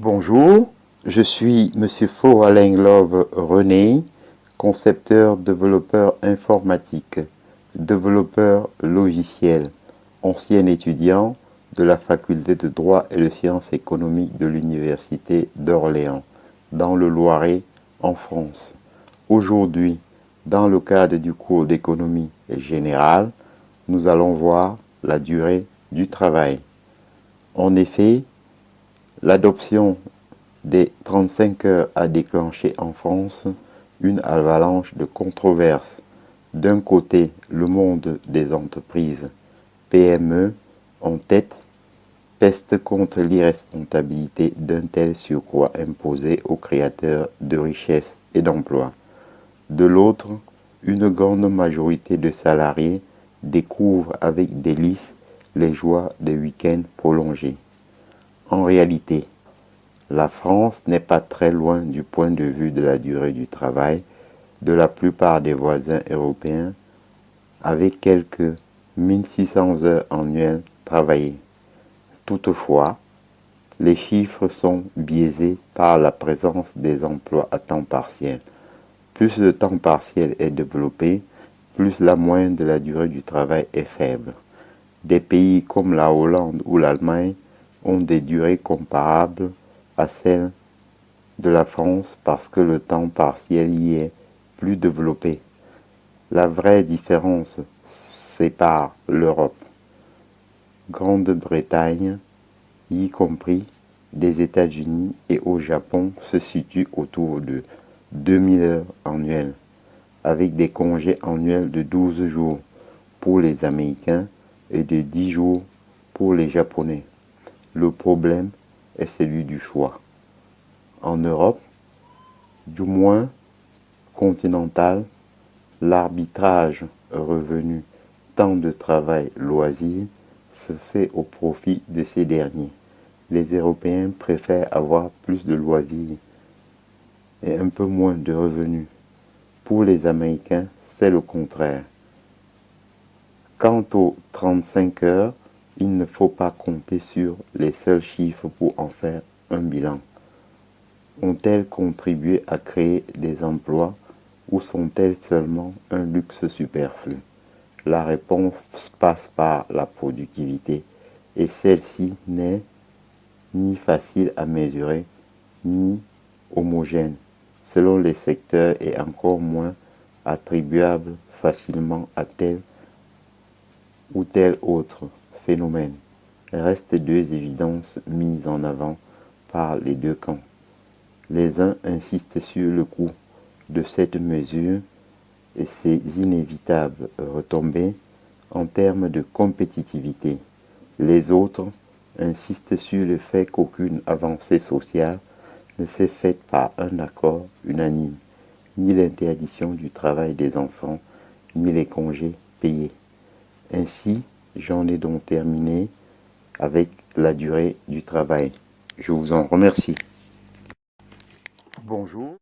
Bonjour, je suis Monsieur Faux-Alain Love René, concepteur développeur informatique, développeur logiciel, ancien étudiant de la faculté de droit et de sciences économiques de l'Université d'Orléans, dans le Loiret, en France. Aujourd'hui, dans le cadre du cours d'économie générale, nous allons voir la durée du travail. En effet, l'adoption des 35 heures a déclenché en France une avalanche de controverses. D'un côté, le monde des entreprises PME en tête peste contre l'irresponsabilité d'un tel surcroît imposé aux créateurs de richesses et d'emplois. De l'autre, une grande majorité de salariés découvrent avec délice les joies des week-ends prolongés. En réalité, la France n'est pas très loin du point de vue de la durée du travail de la plupart des voisins européens, avec quelques 1600 heures annuelles travaillées. Toutefois, les chiffres sont biaisés par la présence des emplois à temps partiel. Plus le temps partiel est développé, plus la moyenne de la durée du travail est faible. Des pays comme la Hollande ou l'Allemagne ont des durées comparables à celles de la France parce que le temps partiel y est plus développé. La vraie différence sépare l'Europe, Grande-Bretagne, y compris des États-Unis et au Japon, se situe autour de 2000 heures annuelles, avec des congés annuels de 12 jours pour les Américains et de 10 jours pour les Japonais. Le problème est celui du choix. En Europe, du moins continentale, l'arbitrage revenu temps de travail loisir se fait au profit de ces derniers. Les Européens préfèrent avoir plus de loisirs et un peu moins de revenus. Pour les Américains, c'est le contraire. Quant aux 35 heures, il ne faut pas compter sur les seuls chiffres pour en faire un bilan. Ont-elles contribué à créer des emplois ou sont-elles seulement un luxe superflu? La réponse passe par la productivité et celle-ci n'est ni facile à mesurer ni homogène selon les secteurs et encore moins attribuable facilement à tel ou tel autre phénomène. Restent deux évidences mises en avant par les deux camps. Les uns insistent sur le coût de cette mesure et ses inévitables retombées en termes de compétitivité. Les autres insistent sur le fait qu'aucune avancée sociale ne s'est faite par un accord unanime, ni l'interdiction du travail des enfants, ni les congés payés. Ainsi, j'en ai donc terminé avec la durée du travail. Je vous en remercie. Bonjour.